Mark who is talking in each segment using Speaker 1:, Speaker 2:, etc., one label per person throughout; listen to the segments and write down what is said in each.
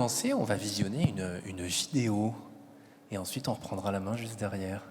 Speaker 1: commencer, on va visionner une vidéo. Et ensuite, on reprendra la main juste derrière.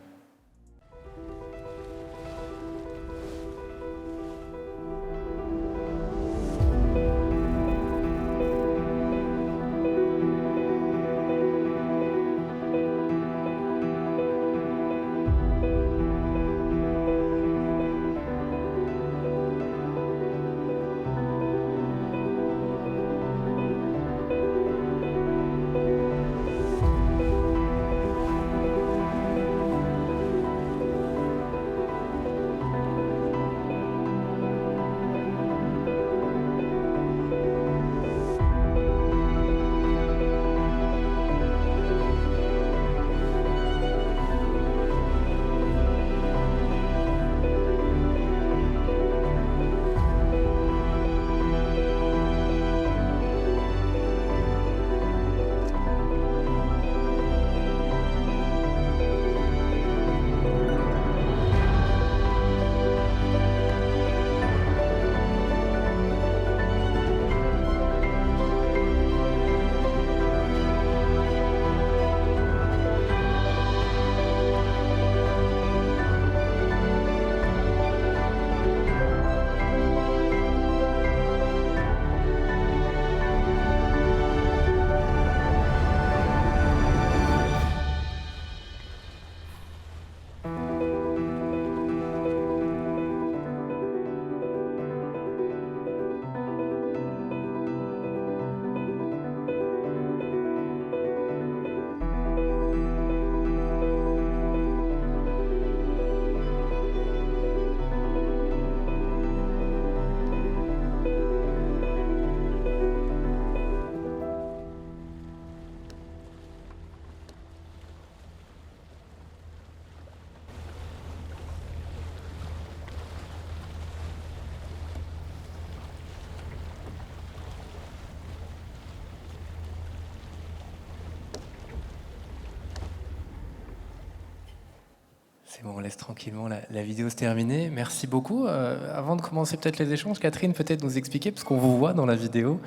Speaker 1: C'est bon, on laisse tranquillement la vidéo se terminer. Merci beaucoup. Avant de commencer peut-être les échanges, Catherine, peut-être nous expliquer, parce qu'on vous voit dans la vidéo,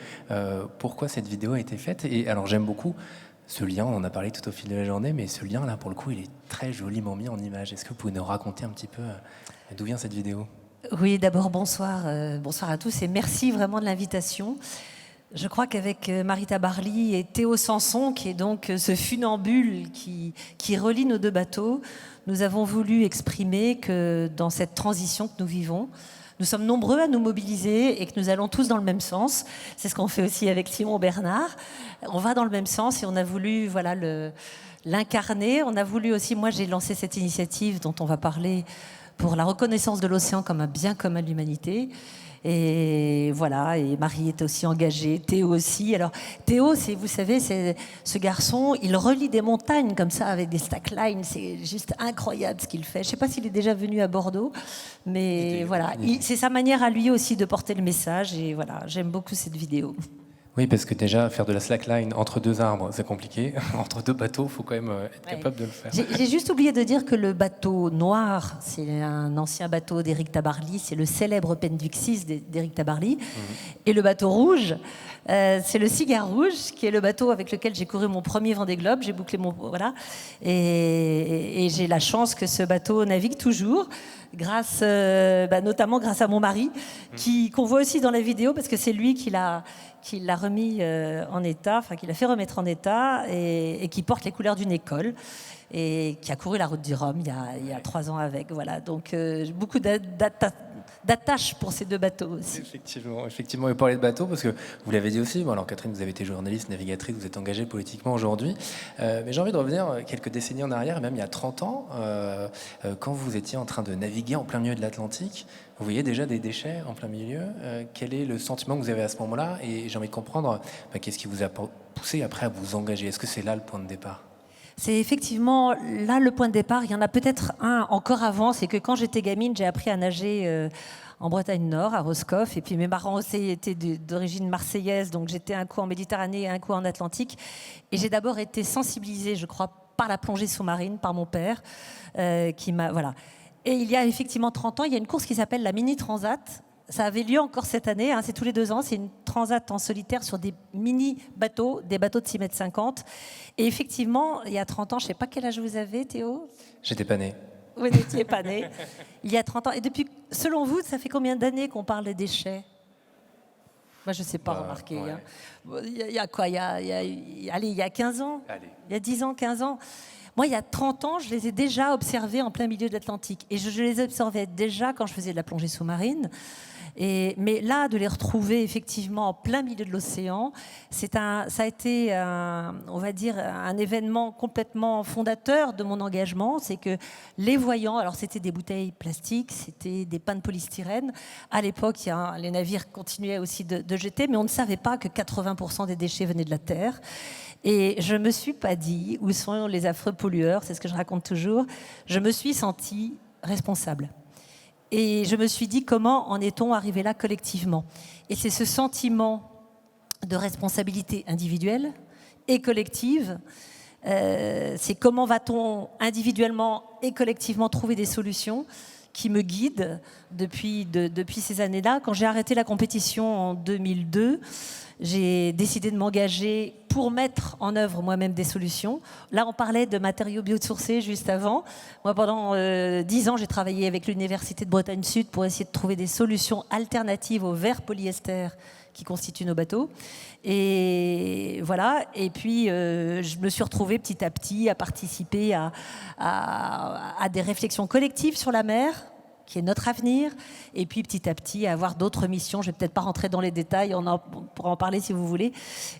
Speaker 1: pourquoi cette vidéo a été faite. Et alors j'aime beaucoup ce lien, on en a parlé tout au fil de la journée, mais ce lien là, pour le coup, il est très joliment mis en image. Est-ce que vous pouvez nous raconter un petit peu d'où vient cette vidéo ?
Speaker 2: Oui, d'abord bonsoir, bonsoir à tous et merci vraiment de l'invitation. Je crois qu'avec Marita Barly et Théo Sanson, qui est donc ce funambule qui relie nos deux bateaux, nous avons voulu exprimer que dans cette transition que nous vivons, nous sommes nombreux à nous mobiliser et que nous allons tous dans le même sens. C'est ce qu'on fait aussi avec Simon Bernard. On va dans le même sens et on a voulu l'incarner. On a voulu aussi, moi j'ai lancé cette initiative dont on va parler pour la reconnaissance de l'océan comme un bien commun de l'humanité. Et voilà, et Marie est aussi engagée, Théo aussi. Alors Théo, vous savez, c'est ce garçon, il relie des montagnes comme ça avec des slacklines, c'est juste incroyable ce qu'il fait. Je ne sais pas s'il est déjà venu à Bordeaux, mais voilà, c'est sa manière à lui aussi de porter le message. Et voilà, j'aime beaucoup cette vidéo.
Speaker 1: Oui, parce que déjà, faire de la slackline entre deux arbres, c'est compliqué. Entre deux bateaux, il faut quand même être capable de le faire.
Speaker 2: J'ai juste oublié de dire que le bateau noir, c'est un ancien bateau d'Éric Tabarly, c'est le célèbre Penduxis d'Éric Tabarly. Et le bateau rouge, c'est le Cigare Rouge, qui est le bateau avec lequel j'ai couru mon premier Vendée Globe. J'ai bouclé mon... Voilà. Et j'ai la chance que ce bateau navigue toujours, notamment grâce à mon mari, qu'on voit aussi dans la vidéo, parce que c'est lui qui l'a remis en état, enfin qui l'a fait remettre en état et qui porte les couleurs d'une école et qui a couru la route du Rhum il y a 3 ans avec. Voilà, donc beaucoup d'attache pour ces deux bateaux aussi.
Speaker 1: Effectivement, et parler de bateaux, parce que vous l'avez dit aussi, bon, alors Catherine, vous avez été journaliste, navigatrice, vous êtes engagée politiquement aujourd'hui, mais j'ai envie de revenir quelques décennies en arrière, et même il y a 30 ans, quand vous étiez en train de naviguer en plein milieu de l'Atlantique, vous voyez déjà des déchets en plein milieu. Quel est le sentiment que vous avez à ce moment-là ? Et j'ai envie de comprendre, qu'est-ce qui vous a poussé après à vous engager ? Est-ce que c'est là le point de départ ?
Speaker 2: C'est effectivement là le point de départ. Il y en a peut-être un encore avant, c'est que quand j'étais gamine, j'ai appris à nager en Bretagne Nord, à Roscoff, et puis mes parents aussi étaient d'origine marseillaise, donc j'étais un coup en Méditerranée et un coup en Atlantique. Et j'ai d'abord été sensibilisée, je crois, par la plongée sous-marine, par mon père, qui m'a... Voilà. Et il y a effectivement 30 ans, il y a une course qui s'appelle la Mini Transat, Ça avait lieu encore cette année, c'est tous les 2 ans, c'est une transat en solitaire sur des mini-bateaux, des bateaux de 6,50 m. Et effectivement, il y a 30 ans, je ne sais pas quel âge vous avez, Théo ?
Speaker 1: J'étais pas né.
Speaker 2: Vous n'étiez pas né. Il y a 30 ans. Et depuis, selon vous, ça fait combien d'années qu'on parle des déchets ? Moi, je ne sais pas, remarquer.
Speaker 1: Ouais.
Speaker 2: Il y a quoi allez, il y a 15 ans.
Speaker 1: Allez.
Speaker 2: Il y a 10 ans, 15 ans. Moi, il y a 30 ans, je les ai déjà observés en plein milieu de l'Atlantique. Et je les observais déjà quand je faisais de la plongée sous-marine. Mais là, de les retrouver effectivement en plein milieu de l'océan, ça a été, on va dire, un événement complètement fondateur de mon engagement. C'est que les voyants, alors c'était des bouteilles plastiques, c'était des pains de polystyrène. À l'époque, les navires continuaient aussi de jeter, mais on ne savait pas que 80% des déchets venaient de la Terre. Et je ne me suis pas dit où sont les affreux pollueurs, c'est ce que je raconte toujours. Je me suis sentie responsable. Et je me suis dit, comment en est-on arrivé là collectivement ? Et c'est ce sentiment de responsabilité individuelle et collective. C'est comment va-t-on individuellement et collectivement trouver des solutions qui me guident depuis ces années-là. Quand j'ai arrêté la compétition en 2002, j'ai décidé de m'engager pour mettre en œuvre moi-même des solutions. Là, on parlait de matériaux biosourcés juste avant. Moi, pendant 10 ans, j'ai travaillé avec l'Université de Bretagne Sud pour essayer de trouver des solutions alternatives au verre polyester qui constituent nos bateaux. Et voilà. Et puis, je me suis retrouvée petit à petit à participer à des réflexions collectives sur la mer, qui est notre avenir, et puis petit à petit à avoir d'autres missions. Je ne vais peut-être pas rentrer dans les détails, on pourra en parler si vous voulez,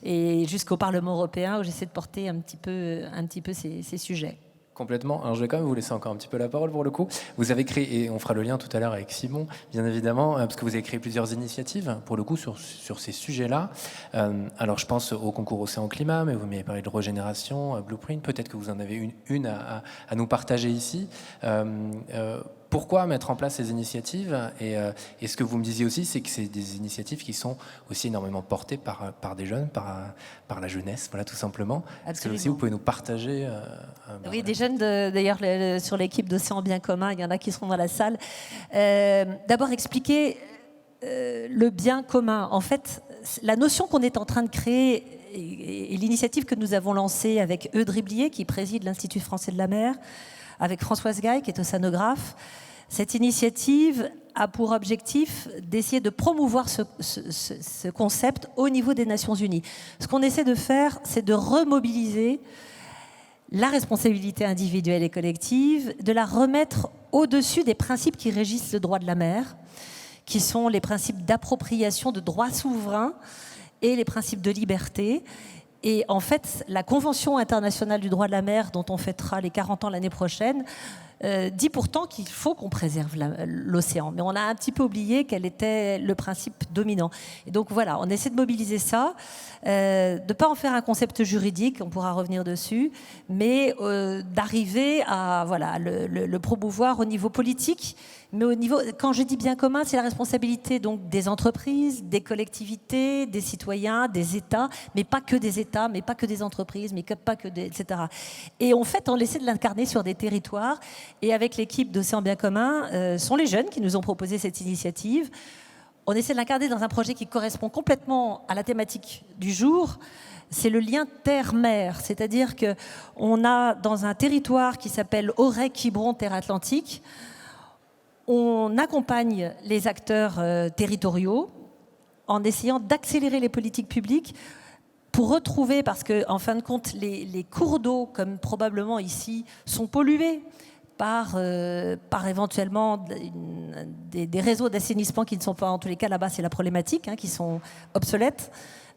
Speaker 2: et jusqu'au Parlement européen où j'essaie de porter un petit peu ces sujets.
Speaker 1: Complètement. Alors je vais quand même vous laisser encore un petit peu la parole pour le coup. Vous avez créé, et on fera le lien tout à l'heure avec Simon, bien évidemment, parce que vous avez créé plusieurs initiatives pour le coup sur ces sujets-là. Alors je pense au concours Océan Climat, mais vous m'avez parlé de régénération, Blueprint, peut-être que vous en avez une à nous partager ici. Pourquoi mettre en place ces initiatives et ce que vous me disiez aussi, c'est que c'est des initiatives qui sont aussi énormément portées par des jeunes, par la jeunesse, voilà, tout simplement. Est-ce que aussi vous pouvez nous partager
Speaker 2: Oui,
Speaker 1: voilà.
Speaker 2: des jeunes, d'ailleurs, sur l'équipe d'Océan Bien Commun, il y en a qui seront dans la salle. D'abord, expliquer le bien commun. En fait, la notion qu'on est en train de créer et l'initiative que nous avons lancée avec Eudes Riblier, qui préside l'Institut français de la mer, avec Françoise Gaille, qui est océanographe. Cette initiative a pour objectif d'essayer de promouvoir ce concept au niveau des Nations Unies. Ce qu'on essaie de faire, c'est de remobiliser la responsabilité individuelle et collective, de la remettre au-dessus des principes qui régissent le droit de la mer, qui sont les principes d'appropriation de droits souverains et les principes de liberté. Et en fait, la Convention internationale du droit de la mer, dont on fêtera les 40 ans l'année prochaine, dit pourtant qu'il faut qu'on préserve l'océan. Mais on a un petit peu oublié quel était le principe dominant. Et donc voilà, on essaie de mobiliser ça, de ne pas en faire un concept juridique, on pourra revenir dessus, mais d'arriver à le promouvoir au niveau politique. Mais au niveau, quand je dis bien commun, c'est la responsabilité donc des entreprises, des collectivités, des citoyens, des États, mais pas que des États, mais pas que des entreprises, mais pas que des, etc. Et en fait, on essaie de l'incarner sur des territoires. Et avec l'équipe d'Océan Bien Commun, sont les jeunes qui nous ont proposé cette initiative. On essaie de l'incarner dans un projet qui correspond complètement à la thématique du jour. C'est le lien terre-mer, c'est-à-dire qu'on a dans un territoire qui s'appelle Auray-Quiberon, Terre Atlantique, on accompagne les acteurs territoriaux en essayant d'accélérer les politiques publiques pour retrouver, parce qu'en fin de compte, les cours d'eau, comme probablement ici, sont pollués par éventuellement des réseaux d'assainissement qui ne sont pas, en tous les cas là-bas c'est la problématique, qui sont obsolètes.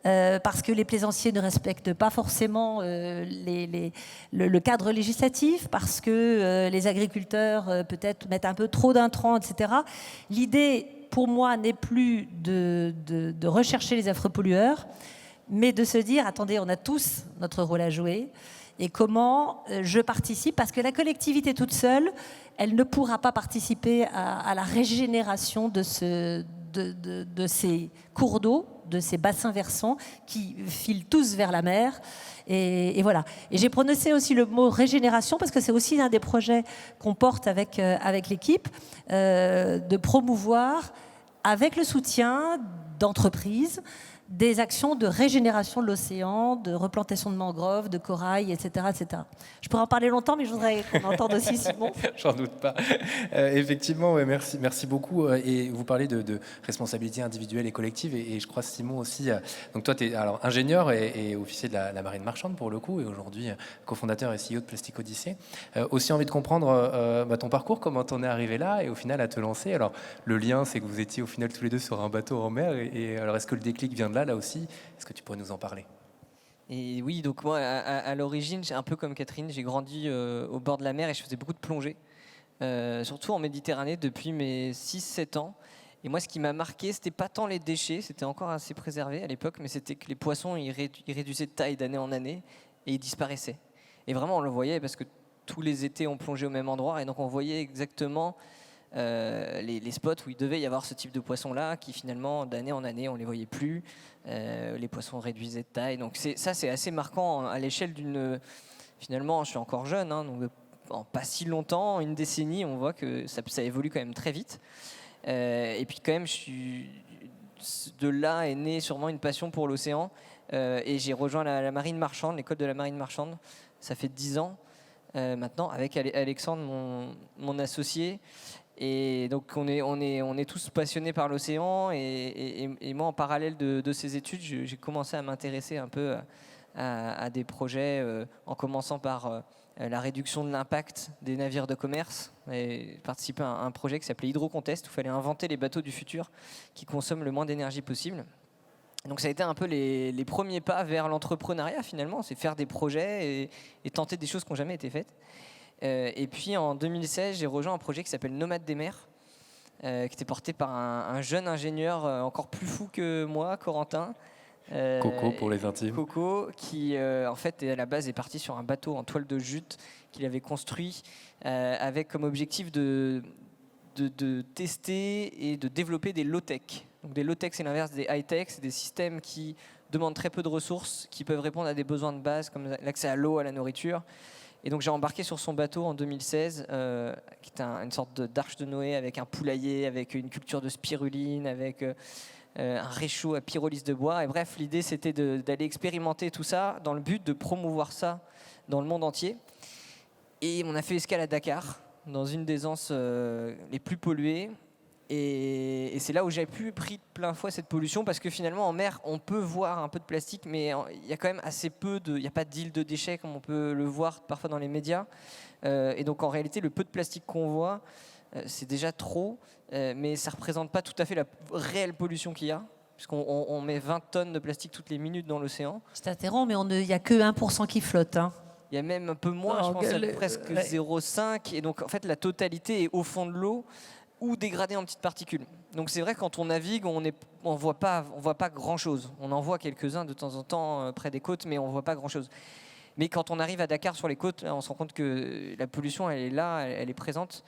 Speaker 2: Parce que les plaisanciers ne respectent pas forcément le cadre législatif, parce que les agriculteurs peut-être mettent un peu trop d'intrants, etc. L'idée, pour moi, n'est plus de rechercher les affreux pollueurs, mais de se dire, attendez, on a tous notre rôle à jouer, et comment je participe, parce que la collectivité toute seule, elle ne pourra pas participer à la régénération de ces cours d'eau, de ces bassins versants qui filent tous vers la mer. Et voilà. Et j'ai prononcé aussi le mot régénération parce que c'est aussi un des projets qu'on porte avec l'équipe, de promouvoir avec le soutien d'entreprises, des actions de régénération de l'océan, de replantation de mangroves, de corail, etc., etc. Je pourrais en parler longtemps, mais je voudrais qu'on entende aussi Simon.
Speaker 1: J'en doute pas. Effectivement, ouais, merci beaucoup. Et vous parlez de responsabilité individuelle et collective, et je crois, Simon, aussi. Donc toi, tu es alors ingénieur et officier de la marine marchande, pour le coup, et aujourd'hui cofondateur et CEO de Plastic Odyssey. Aussi envie de comprendre ton parcours, comment t'en es arrivé là, et au final à te lancer. Alors, le lien, c'est que vous étiez au final tous les deux sur un bateau en mer, et alors est-ce que le déclic vient de là aussi? Est-ce que tu pourrais nous en parler?
Speaker 3: Et oui, donc moi, à l'origine, un peu comme Catherine, j'ai grandi au bord de la mer et je faisais beaucoup de plongée, surtout en Méditerranée depuis mes 6-7 ans. Et moi, ce qui m'a marqué, c'était pas tant les déchets, c'était encore assez préservé à l'époque, mais c'était que les poissons, ils réduisaient de taille d'année en année et ils disparaissaient. Et vraiment, on le voyait parce que tous les étés, on plongeait au même endroit et donc on voyait exactement les spots où il devait y avoir ce type de poisson-là, qui finalement, d'année en année, on ne les voyait plus. Les poissons réduisaient de taille. Donc ça, c'est assez marquant à l'échelle d'une... Finalement, je suis encore jeune, hein, donc en pas si longtemps, une décennie, on voit que ça évolue quand même très vite. Et puis quand même, de là est née sûrement une passion pour l'océan. Et j'ai rejoint la marine marchande, l'école de la marine marchande. Ça fait 10 ans maintenant, avec Alexandre, mon associé. Et donc on est tous passionnés par l'océan et moi en parallèle de ces études j'ai commencé à m'intéresser un peu à des projets en commençant par la réduction de l'impact des navires de commerce et participé à un projet qui s'appelait Hydrocontest où il fallait inventer les bateaux du futur qui consomment le moins d'énergie possible. Donc ça a été un peu les premiers pas vers l'entrepreneuriat finalement, c'est faire des projets et tenter des choses qui n'ont jamais été faites. Et puis en 2016, j'ai rejoint un projet qui s'appelle Nomades des mers, qui était porté par un jeune ingénieur encore plus fou que moi, Corentin.
Speaker 1: Coco pour les intimes.
Speaker 3: Coco, qui en fait à la base est parti sur un bateau en toile de jute qu'il avait construit avec comme objectif de tester et de développer des low-tech. Donc des low-tech, c'est l'inverse des high-tech, c'est des systèmes qui demandent très peu de ressources, qui peuvent répondre à des besoins de base comme l'accès à l'eau, à la nourriture. Et donc j'ai embarqué sur son bateau en 2016, qui est une sorte d'arche de Noé avec un poulailler, avec une culture de spiruline, avec un réchaud à pyrolyse de bois. Et bref, l'idée c'était d'aller expérimenter tout ça dans le but de promouvoir ça dans le monde entier. Et on a fait escale à Dakar, dans une des anses les plus polluées. Et c'est là où j'ai pris de plein fouet cette pollution parce que finalement en mer on peut voir un peu de plastique mais il y a quand même assez peu il n'y a pas d'île de déchets comme on peut le voir parfois dans les médias et donc en réalité le peu de plastique qu'on voit c'est déjà trop mais ça ne représente pas tout à fait la réelle pollution qu'il y a puisqu'on met 20 tonnes de plastique toutes les minutes dans l'océan.
Speaker 2: Je t'interromps, mais il n'y a que 1% qui flotte. Hein.
Speaker 3: Il y a même un peu moins, je pense qu'il y a presque 0,5 et donc en fait la totalité est au fond de l'eau ou dégradé en petites particules. Donc c'est vrai que quand on navigue, on voit pas grand-chose. On en voit quelques-uns de temps en temps près des côtes, mais on voit pas grand-chose. Mais quand on arrive à Dakar sur les côtes, on se rend compte que la pollution, elle est là, elle est présente.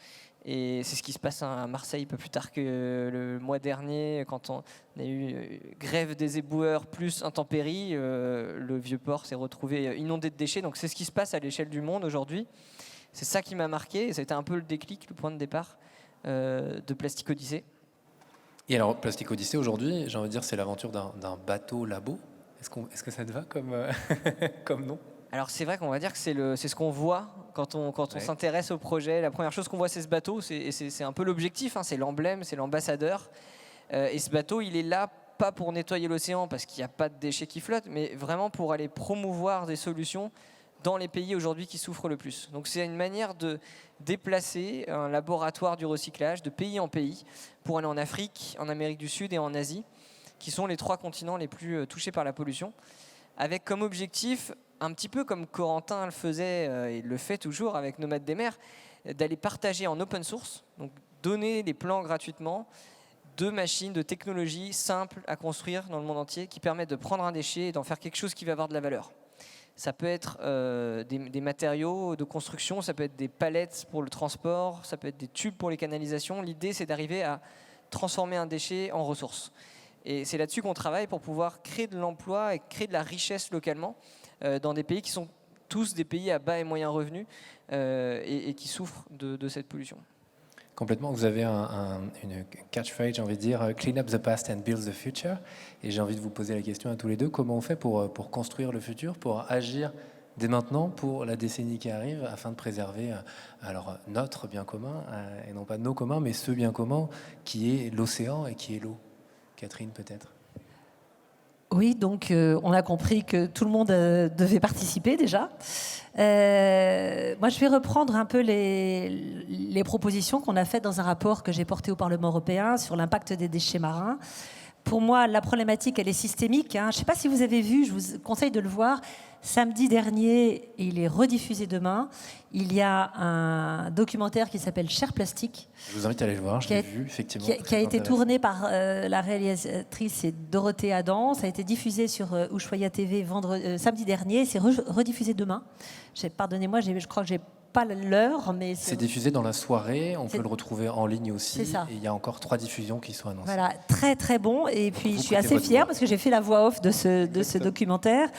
Speaker 3: Et c'est ce qui se passe à Marseille un peu plus tard que le mois dernier, quand on a eu grève des éboueurs plus intempéries. Le vieux port s'est retrouvé inondé de déchets. Donc c'est ce qui se passe à l'échelle du monde aujourd'hui. C'est ça qui m'a marqué. Et ça a été un peu le déclic, le point de départ de Plastic Odyssey.
Speaker 1: Et alors, Plastic Odyssey, aujourd'hui, j'ai envie de dire, c'est l'aventure d'un bateau labo. Est-ce que ça te va comme nom?
Speaker 3: Alors c'est vrai qu'on va dire que c'est ce qu'on voit quand on s'intéresse au projet. La première chose qu'on voit, c'est ce bateau. C'est un peu l'objectif, hein, c'est l'emblème, c'est l'ambassadeur. Et ce bateau, il est là pas pour nettoyer l'océan parce qu'il n'y a pas de déchets qui flottent, mais vraiment pour aller promouvoir des solutions dans les pays aujourd'hui qui souffrent le plus. Donc c'est une manière de déplacer un laboratoire du recyclage de pays en pays pour aller en Afrique, en Amérique du Sud et en Asie, qui sont les 3 continents les plus touchés par la pollution, avec comme objectif, un petit peu comme Corentin le faisait et le fait toujours avec Nomades des mers, d'aller partager en open source, donc donner les plans gratuitement, de machines, de technologies simples à construire dans le monde entier qui permettent de prendre un déchet et d'en faire quelque chose qui va avoir de la valeur. Ça peut être des matériaux de construction, ça peut être des palettes pour le transport, ça peut être des tubes pour les canalisations. L'idée, c'est d'arriver à transformer un déchet en ressource. Et c'est là-dessus qu'on travaille pour pouvoir créer de l'emploi et créer de la richesse localement dans des pays qui sont tous des pays à bas et moyens revenus et qui souffrent de cette pollution.
Speaker 1: Complètement. Vous avez une catchphrase, j'ai envie de dire, clean up the past and build the future. Et j'ai envie de vous poser la question à tous les deux, comment on fait pour construire le futur, pour agir dès maintenant pour la décennie qui arrive, afin de préserver alors notre bien commun, et non pas nos communs, mais ce bien commun qui est l'océan et qui est l'eau. Catherine, peut-être.
Speaker 2: Oui, donc on a compris que tout le monde devait participer déjà. Moi, je vais reprendre un peu les propositions qu'on a faites dans un rapport que j'ai porté au Parlement européen sur l'impact des déchets marins. Pour moi, la problématique, elle est systémique. Je ne sais pas si vous avez vu, je vous conseille de le voir. Samedi dernier, il est rediffusé demain. Il y a un documentaire qui s'appelle Cher Plastique.
Speaker 1: Je vous invite à aller le voir, je l'ai vu, effectivement.
Speaker 2: Qui a été tourné par la réalisatrice Dorothée Adam. Ça a été diffusé sur Ushuaïa TV samedi dernier. C'est rediffusé demain. Pardonnez-moi, je crois que j'ai pas l'heure, mais
Speaker 1: c'est diffusé dans la soirée. On peut le retrouver en ligne aussi. Et il y a encore 3 diffusions qui sont annoncées.
Speaker 2: Voilà, très très bon. Et puis je suis assez fière parce que j'ai fait la voix off de ce documentaire.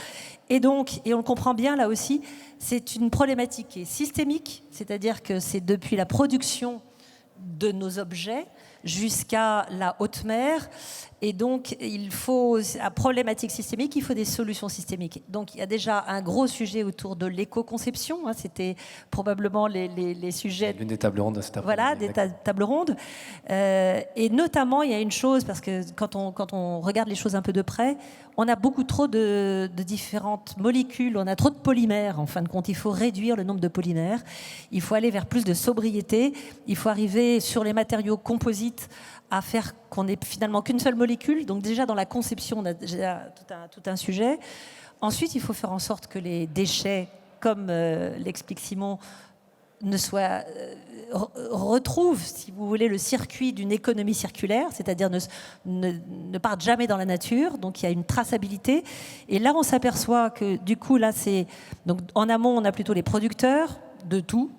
Speaker 2: Et donc, et on le comprend bien là aussi, c'est une problématique qui est systémique, c'est-à-dire que c'est depuis la production de nos objets jusqu'à la haute mer. Et donc, il faut, à problématique systémique, il faut des solutions systémiques. Donc, il y a déjà un gros sujet autour de l'éco-conception. C'était probablement les sujets...
Speaker 1: L'une des tables rondes de cet après-midi.
Speaker 2: Voilà, des tables rondes. Et notamment, il y a une chose, parce que quand on regarde les choses un peu de près, on a beaucoup trop de différentes molécules, on a trop de polymères, en fin de compte. Il faut réduire le nombre de polymères. Il faut aller vers plus de sobriété. Il faut arriver sur les matériaux composites à faire qu'on n'ait finalement qu'une seule molécule. Donc déjà, dans la conception, on a déjà tout un sujet. Ensuite, il faut faire en sorte que les déchets, comme l'explique Simon, retrouvent, si vous voulez, le circuit d'une économie circulaire, c'est-à-dire ne partent jamais dans la nature. Donc il y a une traçabilité. Et là, on s'aperçoit que du coup, là, donc en amont, on a plutôt les producteurs de tout.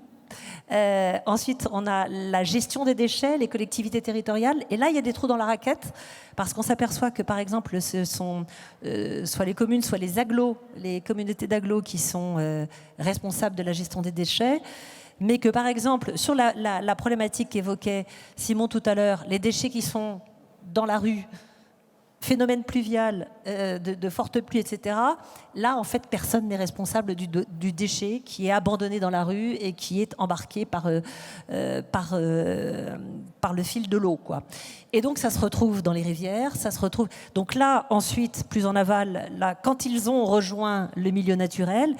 Speaker 2: Ensuite, on a la gestion des déchets, les collectivités territoriales. Et là, il y a des trous dans la raquette parce qu'on s'aperçoit que, par exemple, ce sont soit les communes, soit les communautés d'agglos qui sont responsables de la gestion des déchets. Mais que, par exemple, sur la problématique qu'évoquait Simon tout à l'heure, les déchets qui sont dans la rue, phénomène pluvial, de fortes pluies, etc. Là, en fait, personne n'est responsable du déchet qui est abandonné dans la rue et qui est embarqué par le fil de l'eau, quoi. Et donc, ça se retrouve dans les rivières, ça se retrouve... Donc là, ensuite, plus en aval, là, quand ils ont rejoint le milieu naturel,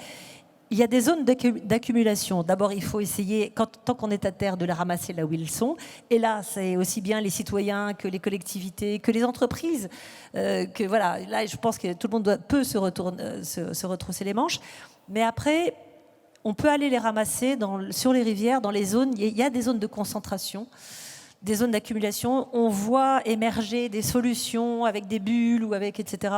Speaker 2: il y a des zones d'accumulation. D'abord, il faut essayer, tant qu'on est à terre, de les ramasser là où ils sont. Et là, c'est aussi bien les citoyens que les collectivités, que les entreprises. Que voilà, là, je pense que tout le monde peut se retrousser les manches. Mais après, on peut aller les ramasser sur les rivières, dans les zones. Il y a des zones de concentration, des zones d'accumulation. On voit émerger des solutions avec des bulles ou avec etc.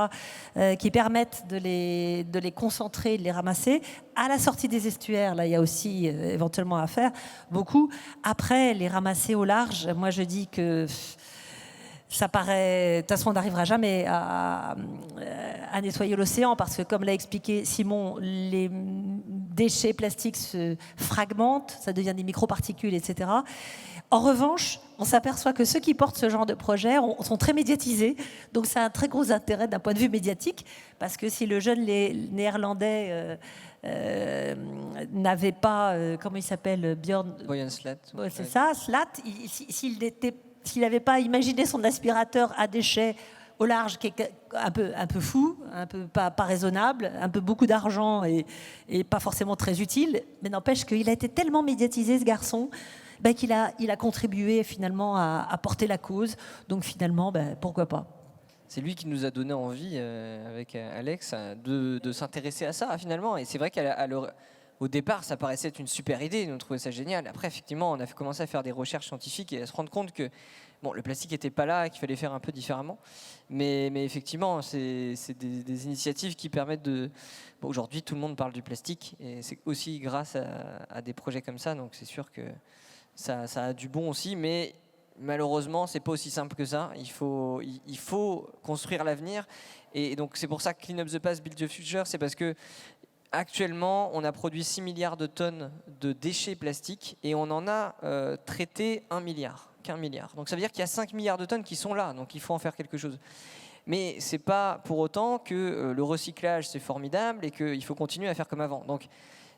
Speaker 2: Qui permettent de les concentrer, de les ramasser. À la sortie des estuaires, là, il y a aussi éventuellement à faire beaucoup. Après, les ramasser au large, moi je dis que ça paraît... De toute façon, on n'arrivera jamais à nettoyer l'océan parce que, comme l'a expliqué Simon, les déchets plastiques se fragmentent, ça devient des microparticules, etc. En revanche, on s'aperçoit que ceux qui portent ce genre de projet sont très médiatisés. Donc, ça a un très gros intérêt d'un point de vue médiatique parce que si le jeune néerlandais... n'avait pas, comment il s'appelle, Björn
Speaker 3: Boyan Slat.
Speaker 2: C'est ça, Slat, s'il n'avait pas imaginé son aspirateur à déchets au large, qui est un peu fou, un peu pas raisonnable, un peu beaucoup d'argent et pas forcément très utile, mais n'empêche qu'il a été tellement médiatisé, ce garçon, qu'il a contribué finalement à porter la cause. Donc finalement, pourquoi pas.
Speaker 3: C'est lui qui nous a donné envie, avec Alex, de s'intéresser à ça, finalement. Et c'est vrai qu'au départ, ça paraissait être une super idée, nous on trouvait ça génial. Après, effectivement, on a commencé à faire des recherches scientifiques et à se rendre compte que le plastique n'était pas là, qu'il fallait faire un peu différemment. Mais effectivement, c'est des initiatives qui permettent de... aujourd'hui, tout le monde parle du plastique et c'est aussi grâce à des projets comme ça. Donc c'est sûr que ça a du bon aussi, mais... Malheureusement, c'est pas aussi simple que ça. Il faut construire l'avenir. Et donc, c'est pour ça que Clean Up the Past, Build the Future, c'est parce que Actuellement, on a produit 6 milliards de tonnes de déchets plastiques et on en a traité 1 milliard, qu'1 milliard. Donc ça veut dire qu'il y a 5 milliards de tonnes qui sont là, donc il faut en faire quelque chose. Mais ce n'est pas pour autant que le recyclage c'est formidable et qu'il faut continuer à faire comme avant. Donc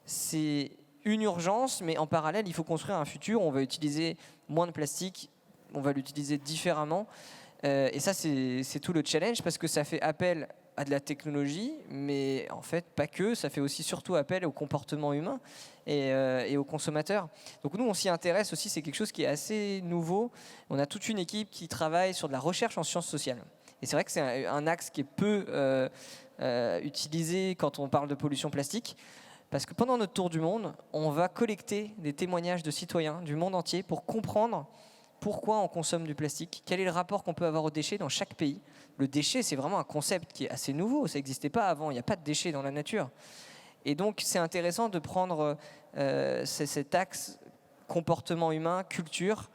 Speaker 3: c'est une urgence, mais en parallèle, il faut construire un futur où on va utiliser moins de plastique, on va l'utiliser différemment. Et ça, c'est tout le challenge parce que ça fait appel à de la technologie, mais en fait, pas que. Ça fait aussi surtout appel au comportement humain et aux consommateurs. Donc nous, on s'y intéresse aussi. C'est quelque chose qui est assez nouveau. On a toute une équipe qui travaille sur de la recherche en sciences sociales. Et c'est vrai que c'est un axe qui est peu utilisé quand on parle de pollution plastique. Parce que pendant notre tour du monde, on va collecter des témoignages de citoyens du monde entier pour comprendre pourquoi on consomme du plastique, quel est le rapport qu'on peut avoir aux déchets dans chaque pays. Le déchet, c'est vraiment un concept qui est assez nouveau, ça n'existait pas avant, il n'y a pas de déchets dans la nature. Et donc, c'est intéressant de prendre cet axe comportement humain, culture,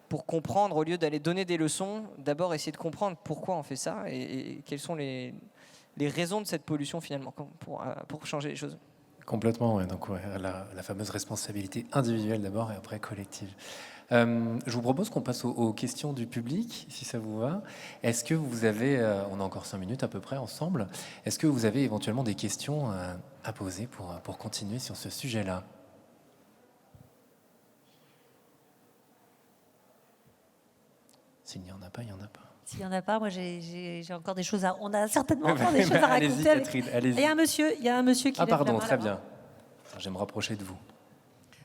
Speaker 3: pour comprendre, au lieu d'aller donner des leçons, d'abord essayer de comprendre pourquoi on fait ça et quelles sont les raisons de cette pollution finalement, pour changer les choses.
Speaker 1: Complètement, ouais. Donc la fameuse responsabilité individuelle d'abord et après collective. Je vous propose qu'on passe aux questions du public, si ça vous va. Est-ce que vous avez, on a encore 5 minutes à peu près ensemble, est-ce que vous avez éventuellement des questions à poser pour continuer sur ce sujet-là ? S'il n'y en a pas, il n'y en a pas.
Speaker 2: S'il n'y en a pas, moi j'ai encore des choses à... On a certainement encore des choses à raconter.
Speaker 1: Allez-y, Catherine, allez-y.
Speaker 2: Il y a un monsieur qui
Speaker 1: Ah
Speaker 2: lève
Speaker 1: pardon,
Speaker 2: la main
Speaker 1: très
Speaker 2: là-bas.
Speaker 1: bien. Je vais me rapprocher de vous.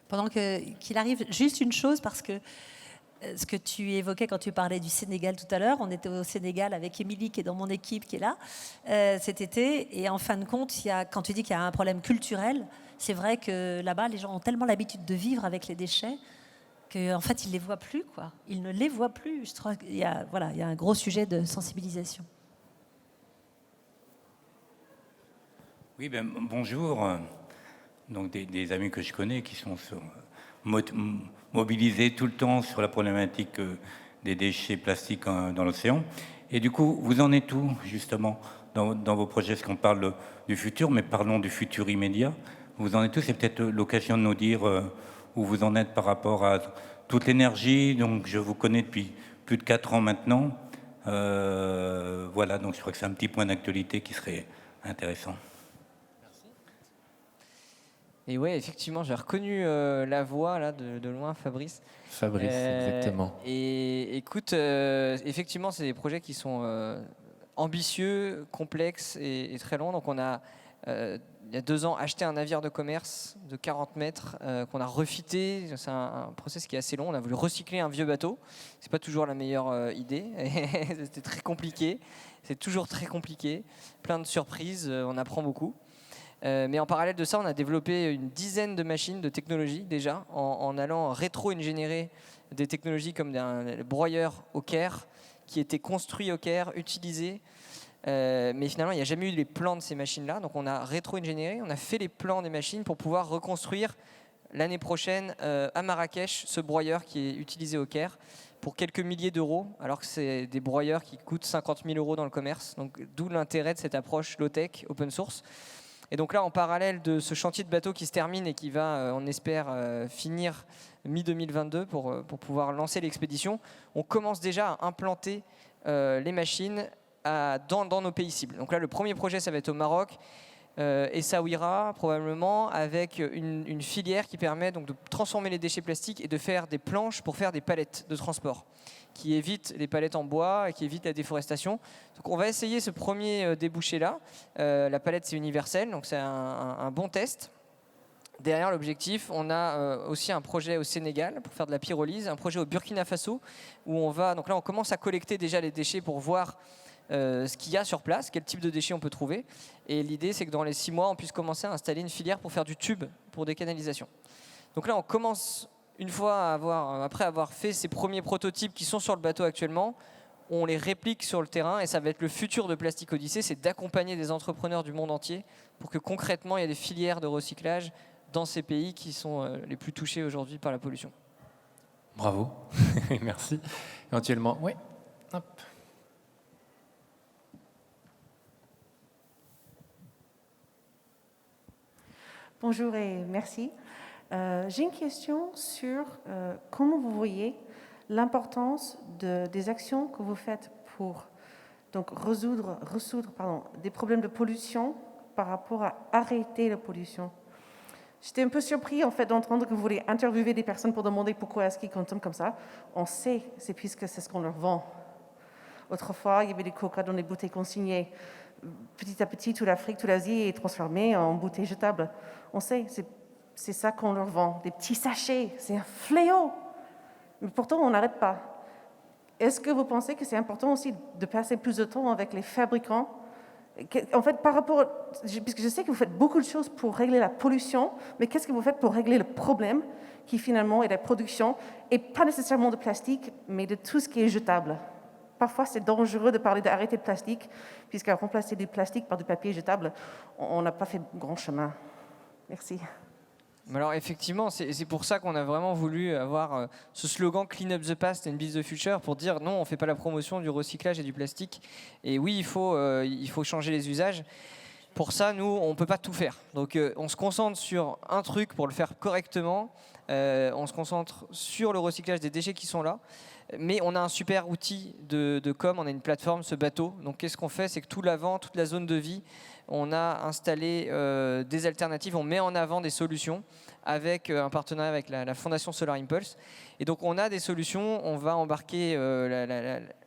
Speaker 2: Pendant qu'il arrive, juste une chose, parce que ce que tu évoquais quand tu parlais du Sénégal tout à l'heure, on était au Sénégal avec Émilie qui est dans mon équipe, qui est là, cet été, et en fin de compte, quand tu dis qu'il y a un problème culturel, c'est vrai que là-bas, les gens ont tellement l'habitude de vivre avec les déchets qu'en fait, ils ne les voient plus, quoi. Ils ne les voient plus. Je trouve qu'il y a un gros sujet de sensibilisation.
Speaker 4: Oui, bonjour. Donc des amis que je connais qui sont mobilisés tout le temps sur la problématique des déchets plastiques dans l'océan. Et du coup, vous en êtes où, justement, dans vos projets? Parce qu'on parle du futur, mais parlons du futur immédiat. Vous en êtes où? C'est peut-être l'occasion de nous dire où vous en êtes par rapport à toute l'énergie. Donc, je vous connais depuis plus de 4 ans maintenant. Voilà, donc je crois que c'est un petit point d'actualité qui serait intéressant.
Speaker 3: Et ouais, effectivement, j'ai reconnu la voix là de loin, Fabrice.
Speaker 1: Fabrice, exactement.
Speaker 3: Et écoute, effectivement, c'est des projets qui sont ambitieux, complexes et très longs. Donc on a, il y a 2 ans, acheté un navire de commerce de 40 mètres qu'on a refité. C'est un process qui est assez long. On a voulu recycler un vieux bateau. C'est pas toujours la meilleure idée. C'était très compliqué. C'est toujours très compliqué. Plein de surprises. On apprend beaucoup. Mais en parallèle de ça, on a développé une dizaine de machines de technologie déjà, en allant rétro-ingénierer des technologies comme des broyeurs au Caire, qui étaient construits au Caire, utilisés. Mais finalement, il n'y a jamais eu les plans de ces machines-là. Donc on a rétro-ingénieré, on a fait les plans des machines pour pouvoir reconstruire l'année prochaine à Marrakech ce broyeur qui est utilisé au Caire pour quelques milliers d'euros, alors que c'est des broyeurs qui coûtent 50 000 euros dans le commerce. Donc d'où l'intérêt de cette approche low-tech, open source. Et donc là, en parallèle de ce chantier de bateau qui se termine et qui va, on espère, finir mi-2022 pour pouvoir lancer l'expédition, on commence déjà à implanter les machines dans nos pays cibles. Donc là, le premier projet, ça va être au Maroc, Essaouira probablement, avec une filière qui permet donc de transformer les déchets plastiques et de faire des planches pour faire des palettes de transport, qui évite les palettes en bois et qui évite la déforestation. Donc on va essayer ce premier débouché-là. La palette, c'est universel, donc c'est un bon test. Derrière l'objectif, on a aussi un projet au Sénégal pour faire de la pyrolyse, un projet au Burkina Faso, où on va... Donc là, on commence à collecter déjà les déchets pour voir ce qu'il y a sur place, quel type de déchets on peut trouver. Et l'idée, c'est que dans les 6 mois, on puisse commencer à installer une filière pour faire du tube pour des canalisations. Donc là, on commence... Une fois après avoir fait ces premiers prototypes qui sont sur le bateau actuellement, on les réplique sur le terrain et ça va être le futur de Plastic Odyssey, c'est d'accompagner des entrepreneurs du monde entier pour que concrètement il y ait des filières de recyclage dans ces pays qui sont les plus touchés aujourd'hui par la pollution.
Speaker 1: Bravo, merci. Éventuellement, oui. Hop.
Speaker 5: Bonjour et merci. J'ai une question sur comment vous voyez l'importance des actions que vous faites pour donc résoudre des problèmes de pollution par rapport à arrêter la pollution. J'étais un peu surpris en fait d'entendre que vous voulez interviewer des personnes pour demander pourquoi est-ce qu'ils consomment comme ça. On sait, c'est puisque c'est ce qu'on leur vend. Autrefois, il y avait des coca dans des bouteilles consignées. Petit à petit, toute l'Afrique, toute l'Asie est transformée en bouteilles jetables. On sait, c'est ça qu'on leur vend. Des petits sachets, c'est un fléau. Mais pourtant, on n'arrête pas. Est-ce que vous pensez que c'est important aussi de passer plus de temps avec les fabricants ? En fait, puisque je sais que vous faites beaucoup de choses pour régler la pollution, mais qu'est-ce que vous faites pour régler le problème qui finalement est la production, et pas nécessairement de plastique, mais de tout ce qui est jetable ? Parfois, c'est dangereux de parler d'arrêter le plastique, puisqu'à remplacer du plastique par du papier jetable, on n'a pas fait grand chemin. Merci.
Speaker 3: Alors effectivement, c'est pour ça qu'on a vraiment voulu avoir ce slogan Clean up the past and build the future, pour dire non, on ne fait pas la promotion du recyclage et du plastique. Et oui, il faut changer les usages. Pour ça, nous, on ne peut pas tout faire. Donc on se concentre sur un truc pour le faire correctement. On se concentre sur le recyclage des déchets qui sont là. Mais on a un super outil de com, on a une plateforme, ce bateau. Donc qu'est-ce qu'on fait? C'est que tout l'avant, toute la zone de vie, on a installé des alternatives, on met en avant des solutions avec un partenariat avec la Fondation Solar Impulse. Et donc on a des solutions, on va embarquer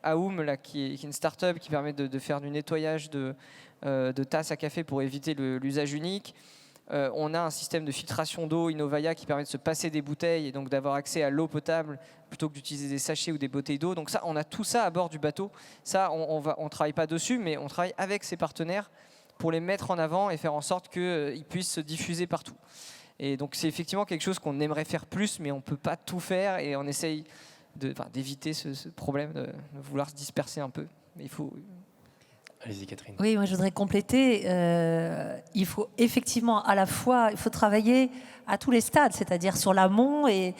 Speaker 3: Aoum, qui est une start-up qui permet de faire du nettoyage de tasses à café pour éviter l'usage unique. On a un système de filtration d'eau Innovaya qui permet de se passer des bouteilles et donc d'avoir accès à l'eau potable plutôt que d'utiliser des sachets ou des bouteilles d'eau. Donc ça, on a tout ça à bord du bateau. Ça, on travaille pas dessus, mais on travaille avec ses partenaires pour les mettre en avant et faire en sorte qu'ils puissent se diffuser partout. Et donc c'est effectivement quelque chose qu'on aimerait faire plus, mais on peut pas tout faire et on essaye d'éviter ce problème de vouloir se disperser un peu. Mais il faut...
Speaker 1: Allez-y, Catherine.
Speaker 2: Oui, moi je voudrais compléter. Il faut effectivement à la fois, il faut travailler à tous les stades, c'est-à-dire sur l'amont et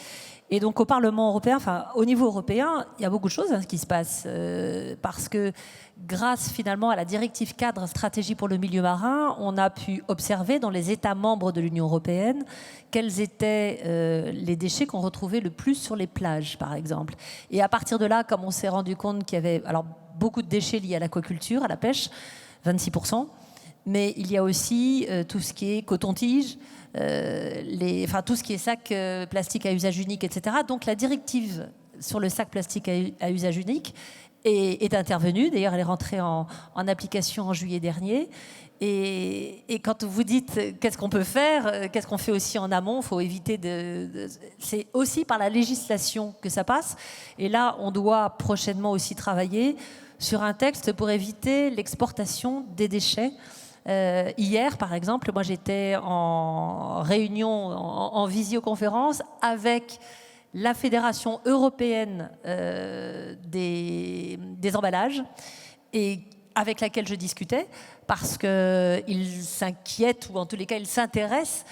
Speaker 2: donc au Parlement européen, enfin au niveau européen, il y a beaucoup de choses qui se passent parce que grâce finalement à la directive cadre stratégie pour le milieu marin, on a pu observer dans les États membres de l'Union européenne quels étaient les déchets qu'on retrouvait le plus sur les plages, par exemple. Et à partir de là, comme on s'est rendu compte qu'il y avait beaucoup de déchets liés à l'aquaculture, à la pêche, 26%, mais il y a aussi tout ce qui est coton-tige, tout ce qui est sac plastique à usage unique, etc. Donc la directive sur le sac plastique à usage unique est intervenue. D'ailleurs, elle est rentrée en application en juillet dernier. Et quand vous dites qu'est-ce qu'on peut faire, qu'est-ce qu'on fait aussi en amont, il faut éviter c'est aussi par la législation que ça passe. Et là, on doit prochainement aussi travailler sur un texte pour éviter l'exportation des déchets. Hier, par exemple, moi j'étais en réunion, en visioconférence avec la Fédération européenne des emballages, et avec laquelle je discutais, parce qu'ils s'inquiètent, ou en tous les cas ils s'intéressent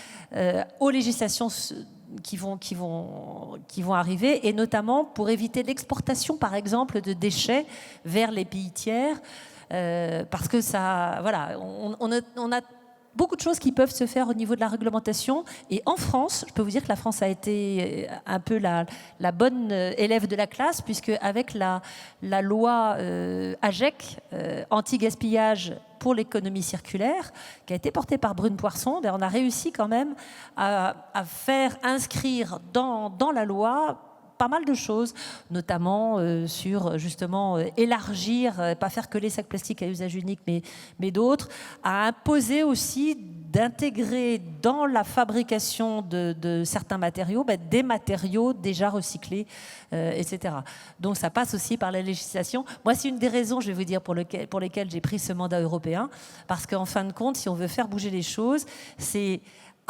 Speaker 2: aux législations qui vont arriver, et notamment pour éviter l'exportation, par exemple, de déchets vers les pays tiers, parce que ça, voilà, on a beaucoup de choses qui peuvent se faire au niveau de la réglementation. Et en France, je peux vous dire que la France a été un peu la bonne élève de la classe, puisque avec la loi AGEC, anti-gaspillage pour l'économie circulaire, qui a été portée par Brune Poirson, on a réussi quand même à faire inscrire dans la loi pas mal de choses, notamment sur justement élargir, pas faire que les sacs plastiques à usage unique, mais d'autres, à imposer aussi d'intégrer dans la fabrication de certains matériaux des matériaux déjà recyclés, etc. Donc ça passe aussi par la législation. Moi, c'est une des raisons, je vais vous dire, pour lesquelles j'ai pris ce mandat européen, parce qu'en fin de compte, si on veut faire bouger les choses, c'est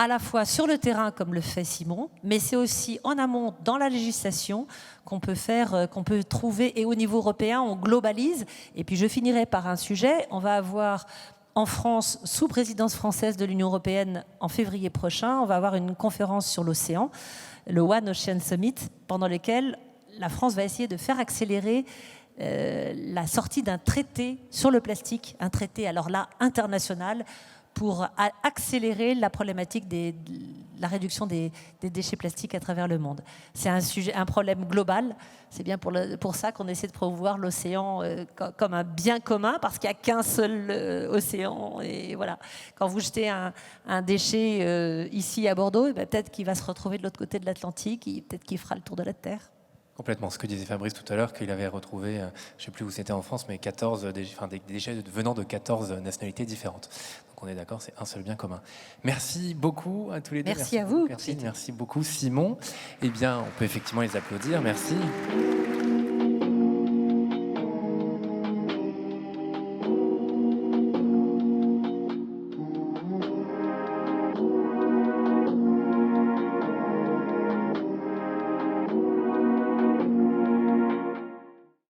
Speaker 2: à la fois sur le terrain, comme le fait Simon, mais c'est aussi en amont, dans la législation, qu'on peut faire, qu'on peut trouver. Et au niveau européen, on globalise. Et puis je finirai par un sujet. On va avoir en France, sous présidence française de l'Union européenne, en février prochain, on va avoir une conférence sur l'océan, le One Ocean Summit, pendant lequel la France va essayer de faire accélérer la sortie d'un traité sur le plastique, un traité alors là international, pour accélérer la problématique de la réduction des déchets plastiques à travers le monde. C'est un problème global. C'est bien pour ça qu'on essaie de promouvoir l'océan comme un bien commun, parce qu'il n'y a qu'un seul océan. Et voilà. Quand vous jetez un déchet ici à Bordeaux, peut-être qu'il va se retrouver de l'autre côté de l'Atlantique, peut-être qu'il fera le tour de la Terre.
Speaker 1: Complètement. Ce que disait Fabrice tout à l'heure, qu'il avait retrouvé, je ne sais plus où c'était en France, mais des déchets venant de 14 nationalités différentes. Donc on est d'accord, c'est un seul bien commun. Merci beaucoup à tous les deux.
Speaker 2: Merci à vous.
Speaker 1: Merci beaucoup Simon. Eh bien, on peut effectivement les applaudir. Merci.